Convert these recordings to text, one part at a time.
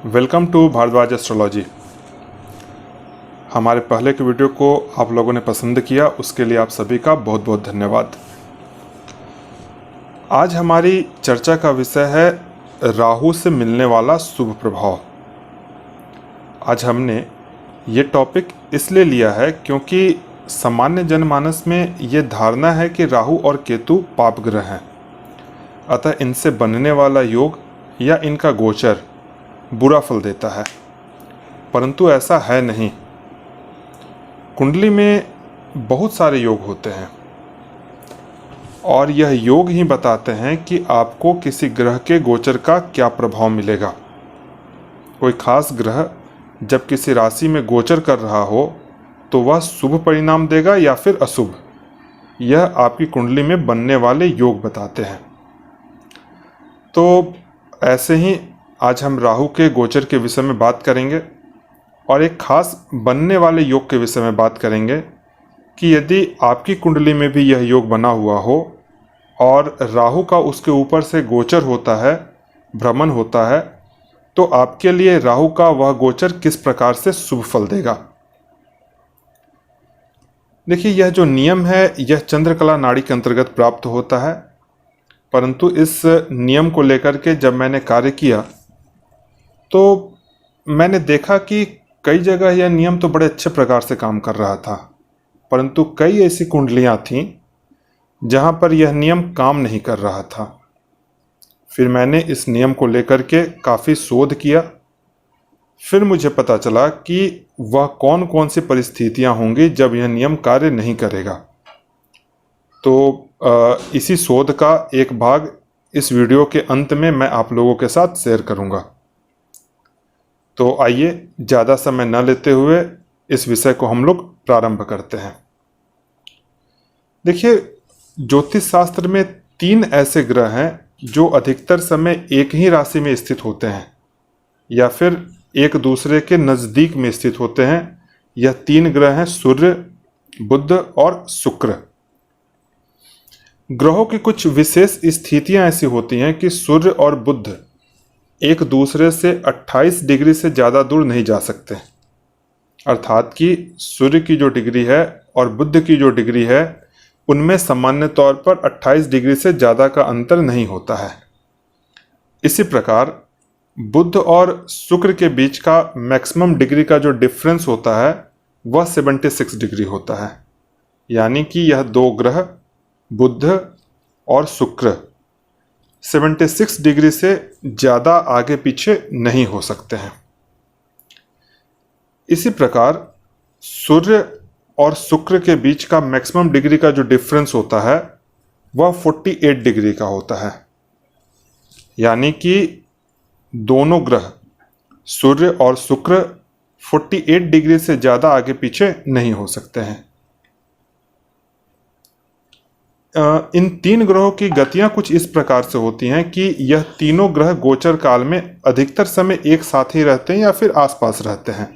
Welcome to Bhardwaj astrology. हमारे पहले के वीडियो को आप लोगों ने पसंद किया, उसके लिए आप सभी का बहुत बहुत धन्यवाद। आज हमारी चर्चा का विषय है राहु से मिलने वाला शुभ प्रभाव। आज हमने ये टॉपिक इसलिए लिया है क्योंकि सामान्य जनमानस में ये धारणा है कि राहु और केतु पाप ग्रह हैं, अतः इनसे बनने वाला योग या इनका गोचर बुरा फल देता है, परंतु ऐसा है नहीं। कुंडली में बहुत सारे योग होते हैं और यह योग ही बताते हैं कि आपको किसी ग्रह के गोचर का क्या प्रभाव मिलेगा। कोई खास ग्रह जब किसी राशि में गोचर कर रहा हो तो वह शुभ परिणाम देगा या फिर अशुभ, यह आपकी कुंडली में बनने वाले योग बताते हैं। तो ऐसे ही आज हम राहु के गोचर के विषय में बात करेंगे और एक खास बनने वाले योग के विषय में बात करेंगे कि यदि आपकी कुंडली में भी यह योग बना हुआ हो और राहु का उसके ऊपर से गोचर होता है, भ्रमण होता है, तो आपके लिए राहु का वह गोचर किस प्रकार से शुभ फल देगा। देखिए, यह जो नियम है यह चंद्रकला नाड़ी के अंतर्गत प्राप्त होता है, परंतु इस नियम को लेकर के जब मैंने कार्य किया तो मैंने देखा कि कई जगह यह नियम तो बड़े अच्छे प्रकार से काम कर रहा था, परंतु कई ऐसी कुंडलियां थीं जहां पर यह नियम काम नहीं कर रहा था। फिर मैंने इस नियम को लेकर के काफ़ी शोध किया। फिर मुझे पता चला कि वह कौन कौन सी परिस्थितियां होंगी जब यह नियम कार्य नहीं करेगा। तो इसी शोध का एक भाग इस वीडियो के अंत में मैं आप लोगों के साथ शेयर करूंगा। तो आइए ज़्यादा समय न लेते हुए इस विषय को हम लोग प्रारंभ करते हैं। देखिए, ज्योतिष शास्त्र में 3 ऐसे ग्रह हैं जो अधिकतर समय एक ही राशि में स्थित होते हैं या फिर एक दूसरे के नज़दीक में स्थित होते हैं। यह 3 ग्रह हैं, सूर्य, बुध और शुक्र। ग्रहों की कुछ विशेष स्थितियां ऐसी होती हैं कि सूर्य और बुध एक दूसरे से 28 डिग्री से ज़्यादा दूर नहीं जा सकते, अर्थात कि सूर्य की जो डिग्री है और बुध की जो डिग्री है उनमें सामान्य तौर पर 28 डिग्री से ज़्यादा का अंतर नहीं होता है। इसी प्रकार बुध और शुक्र के बीच का मैक्सिमम डिग्री का जो डिफरेंस होता है वह 76 डिग्री होता है, यानी कि यह 2 ग्रह बुध और शुक्र 76 डिग्री से ज़्यादा आगे पीछे नहीं हो सकते हैं। इसी प्रकार सूर्य और शुक्र के बीच का मैक्सिमम डिग्री का जो डिफरेंस होता है वह 48 डिग्री का होता है, यानी कि दोनों ग्रह सूर्य और शुक्र 48 डिग्री से ज़्यादा आगे पीछे नहीं हो सकते हैं। इन 3 ग्रहों की गतियां कुछ इस प्रकार से होती हैं कि यह तीनों ग्रह गोचर काल में अधिकतर समय एक साथ ही रहते हैं या फिर आसपास रहते हैं।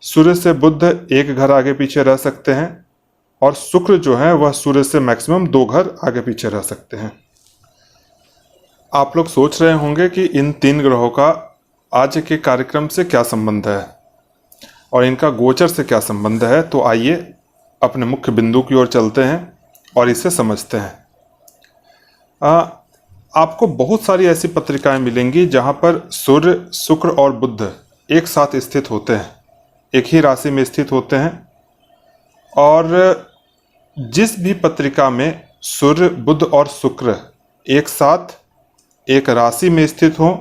सूर्य से बुध एक घर आगे पीछे रह सकते हैं और शुक्र जो है वह सूर्य से मैक्सिमम 2 घर आगे पीछे रह सकते हैं। आप लोग सोच रहे होंगे कि इन 3 ग्रहों का आज के कार्यक्रम से क्या संबंध है और इनका गोचर से क्या संबंध है। तो आइए अपने मुख्य बिंदु की ओर चलते हैं और इसे समझते हैं। आपको बहुत सारी ऐसी पत्रिकाएं मिलेंगी जहां पर सूर्य, शुक्र और बुध एक साथ स्थित होते हैं, एक ही राशि में स्थित होते हैं। और जिस भी पत्रिका में सूर्य, बुध और शुक्र एक साथ एक राशि में स्थित हों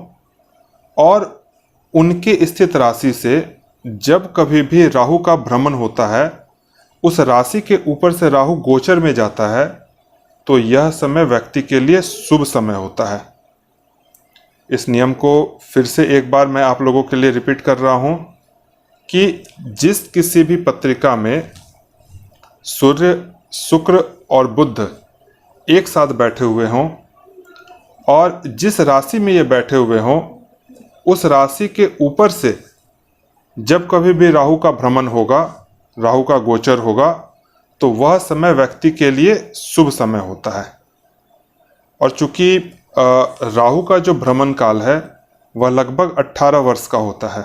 और उनके स्थित राशि से जब कभी भी राहु का भ्रमण होता है, उस राशि के ऊपर से राहु गोचर में जाता है, तो यह समय व्यक्ति के लिए शुभ समय होता है। इस नियम को फिर से एक बार मैं आप लोगों के लिए रिपीट कर रहा हूं कि जिस किसी भी पत्रिका में सूर्य, शुक्र और बुध एक साथ बैठे हुए हों और जिस राशि में ये बैठे हुए हों, उस राशि के ऊपर से जब कभी भी राहु का भ्रमण होगा, राहु का गोचर होगा, तो वह समय व्यक्ति के लिए शुभ समय होता है। और चूंकि राहु का जो भ्रमण काल है वह लगभग 18 वर्ष का होता है।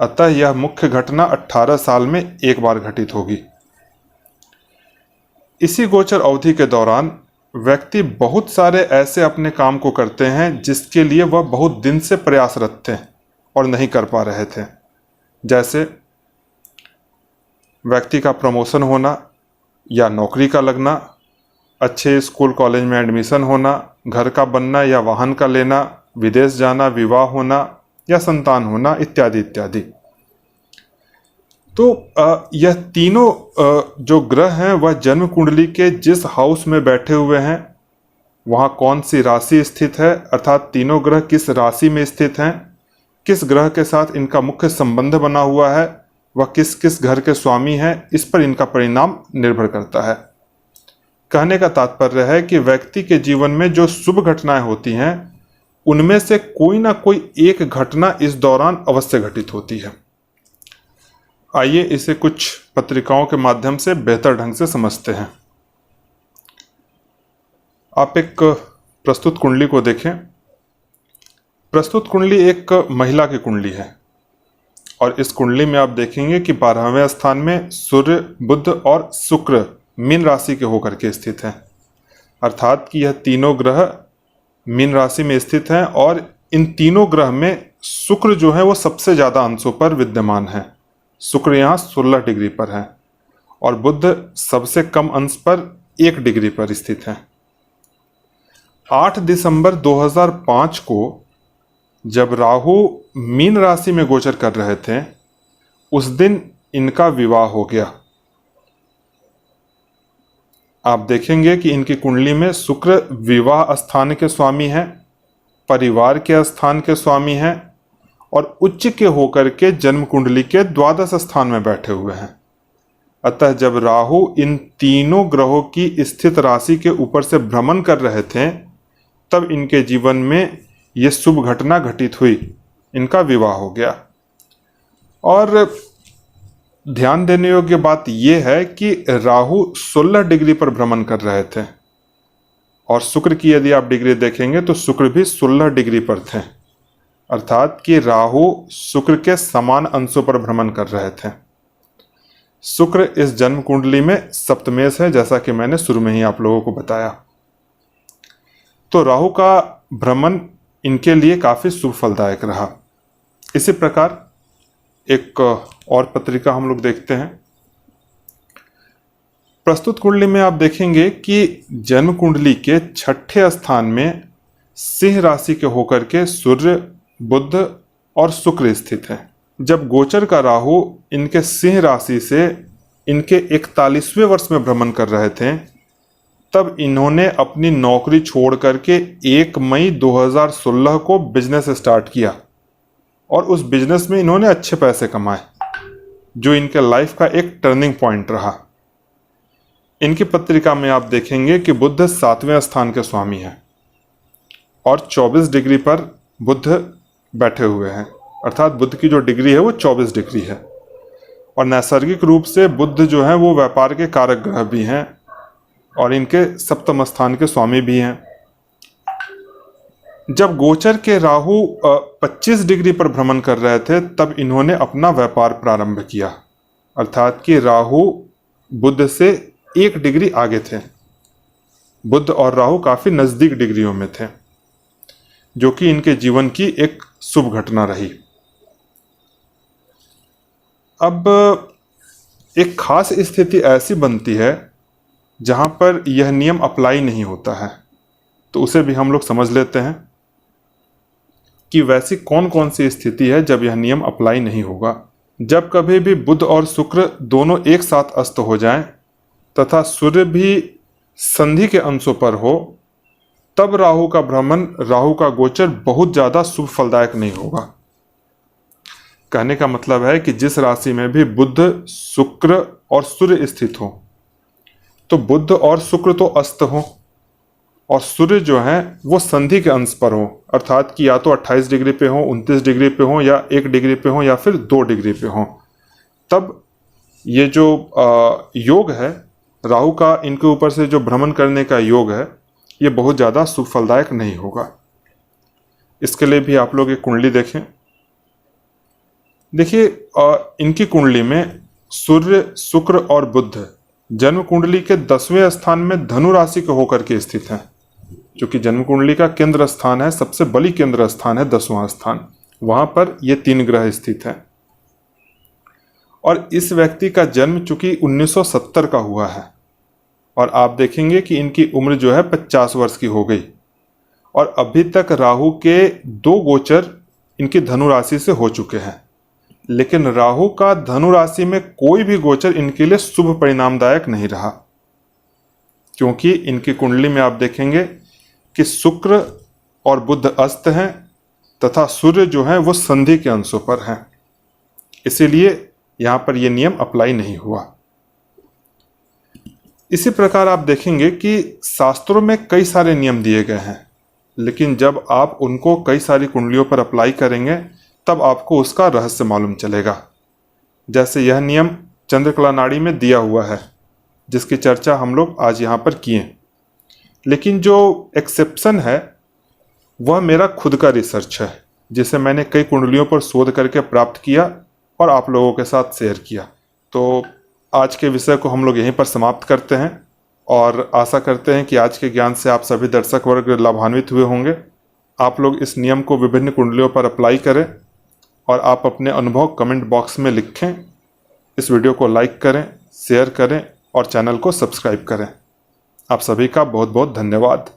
अतः यह मुख्य घटना 18 साल में एक बार घटित होगी। इसी गोचर अवधि के दौरान व्यक्ति बहुत सारे ऐसे अपने काम को करते हैं जिसके लिए वह बहुत दिन से प्रयासरत थे और नहीं कर पा रहे थे। जैसे व्यक्ति का प्रमोशन होना या नौकरी का लगना, अच्छे स्कूल कॉलेज में एडमिशन होना, घर का बनना या वाहन का लेना, विदेश जाना, विवाह होना या संतान होना इत्यादि इत्यादि। तो यह तीनों जो ग्रह हैं वह जन्म कुंडली के जिस हाउस में बैठे हुए हैं, वहाँ कौन सी राशि स्थित है, अर्थात तीनों ग्रह किस राशि में स्थित हैं, किस ग्रह के साथ इनका मुख्य संबंध बना हुआ है, वह किस किस घर के स्वामी हैं, इस पर इनका परिणाम निर्भर करता है। कहने का तात्पर्य है कि व्यक्ति के जीवन में जो शुभ घटनाएं होती हैं उनमें से कोई ना कोई एक घटना इस दौरान अवश्य घटित होती है। आइए इसे कुछ पत्रिकाओं के माध्यम से बेहतर ढंग से समझते हैं। आप एक प्रस्तुत कुंडली को देखें। प्रस्तुत कुंडली एक महिला की कुंडली है और इस कुंडली में आप देखेंगे कि 12वें स्थान में सूर्य, बुध और शुक्र मीन राशि के होकर के स्थित हैं। अर्थात कि यह तीनों ग्रह मीन राशि में स्थित हैं और इन तीनों ग्रह में शुक्र जो है वो सबसे ज़्यादा अंशों पर विद्यमान है। शुक्र यहाँ 16 डिग्री पर है और बुध सबसे कम अंश पर 1 डिग्री पर स्थित है। 8 दिसंबर 2005 को जब राहु मीन राशि में गोचर कर रहे थे उस दिन इनका विवाह हो गया। आप देखेंगे कि इनकी कुंडली में शुक्र विवाह स्थान के स्वामी हैं, परिवार के स्थान के स्वामी हैं और उच्च के होकर के जन्म कुंडली के द्वादश स्थान में बैठे हुए हैं। अतः जब राहु इन तीनों ग्रहों की स्थित राशि के ऊपर से भ्रमण कर रहे थे तब इनके जीवन में ये शुभ घटना घटित हुई, इनका विवाह हो गया। और ध्यान देने योग्य बात यह है कि राहु 16 डिग्री पर भ्रमण कर रहे थे और शुक्र की यदि आप डिग्री देखेंगे तो शुक्र भी 16 डिग्री पर थे। अर्थात कि राहु शुक्र के समान अंशों पर भ्रमण कर रहे थे। शुक्र इस जन्म कुंडली में सप्तमेश है, जैसा कि मैंने शुरू में ही आप लोगों को बताया। तो राहु का भ्रमण इनके लिए काफी शुभ फलदायक रहा। इसी प्रकार एक और पत्रिका हम लोग देखते हैं। प्रस्तुत कुंडली में आप देखेंगे कि जन्म कुंडली के 6ठे स्थान में सिंह राशि के होकर के सूर्य, बुध और शुक्र स्थित है। जब गोचर का राहु इनके सिंह राशि से इनके 41वें वर्ष में भ्रमण कर रहे थे तब इन्होंने अपनी नौकरी छोड़ करके 1 मई 2016 को बिजनेस स्टार्ट किया और उस बिजनेस में इन्होंने अच्छे पैसे कमाए, जो इनके लाइफ का एक टर्निंग पॉइंट रहा। इनकी पत्रिका में आप देखेंगे कि बुध 7वें स्थान के स्वामी हैं और 24 डिग्री पर बुध बैठे हुए हैं। अर्थात बुध की जो डिग्री है वो 24 डिग्री है और नैसर्गिक रूप से बुध जो है वो व्यापार के कारक ग्रह भी हैं और इनके सप्तम स्थान के स्वामी भी हैं। जब गोचर के राहु 25 डिग्री पर भ्रमण कर रहे थे तब इन्होंने अपना व्यापार प्रारंभ किया। अर्थात कि राहु बुध से 1 डिग्री आगे थे। बुध और राहु काफी नजदीक डिग्रियों में थे, जो कि इनके जीवन की एक शुभ घटना रही। अब एक खास स्थिति ऐसी बनती है जहां पर यह नियम अप्लाई नहीं होता है, तो उसे भी हम लोग समझ लेते हैं कि वैसी कौन कौन सी स्थिति है जब यह नियम अप्लाई नहीं होगा। जब कभी भी बुध और शुक्र दोनों एक साथ अस्त हो जाएं तथा सूर्य भी संधि के अंशों पर हो तब राहु का भ्रमण, राहु का गोचर बहुत ज्यादा शुभ फलदायक नहीं होगा। कहने का मतलब है कि जिस राशि में भी बुध, शुक्र और सूर्य स्थित हो तो बुध और शुक्र तो अस्त हो और सूर्य जो है वो संधि के अंश पर हो। अर्थात कि या तो 28 डिग्री पे हो, 29 डिग्री पे हो या 1 डिग्री पे हो या फिर 2 डिग्री पे हो। तब ये जो योग है राहु का, इनके ऊपर से जो भ्रमण करने का योग है, ये बहुत ज़्यादा शुभ फलदायक नहीं होगा। इसके लिए भी आप लोग एक कुंडली देखें। देखिए इनकी कुंडली में सूर्य, शुक्र और बुध जन्म कुंडली के 10वें स्थान में धनु राशि के होकर के स्थित हैं। क्योंकि जन्म कुंडली का केंद्र स्थान है, सबसे बड़ी केंद्र स्थान है 10वां स्थान, वहां पर ये 3 ग्रह स्थित हैं। और इस व्यक्ति का जन्म चूंकि 1970 का हुआ है और आप देखेंगे कि इनकी उम्र जो है 50 वर्ष की हो गई और अभी तक राहु के 2 गोचर इनकी धनु राशि से हो चुके हैं। लेकिन राहु का धनु राशि में कोई भी गोचर इनके लिए शुभ परिणामदायक नहीं रहा, क्योंकि इनकी कुंडली में आप देखेंगे कि शुक्र और बुध अस्त हैं तथा सूर्य जो है वो संधि के अंशों पर हैं। इसीलिए यहां पर यह नियम अप्लाई नहीं हुआ। इसी प्रकार आप देखेंगे कि शास्त्रों में कई सारे नियम दिए गए हैं, लेकिन जब आप उनको कई सारी कुंडलियों पर अप्लाई करेंगे तब आपको उसका रहस्य मालूम चलेगा। जैसे यह नियम चंद्रकला नाड़ी में दिया हुआ है, जिसकी चर्चा हम लोग आज यहाँ पर किए। लेकिन जो एक्सेप्शन है वह मेरा खुद का रिसर्च है, जिसे मैंने कई कुंडलियों पर शोध करके प्राप्त किया और आप लोगों के साथ शेयर किया। तो आज के विषय को हम लोग यहीं पर समाप्त करते हैं और आशा करते हैं कि आज के ज्ञान से आप सभी दर्शक वर्ग लाभान्वित हुए होंगे। आप लोग इस नियम को विभिन्न कुंडलियों पर अप्लाई करें और आप अपने अनुभव कमेंट बॉक्स में लिखें। इस वीडियो को लाइक करें, शेयर करें और चैनल को सब्सक्राइब करें। आप सभी का बहुत बहुत धन्यवाद।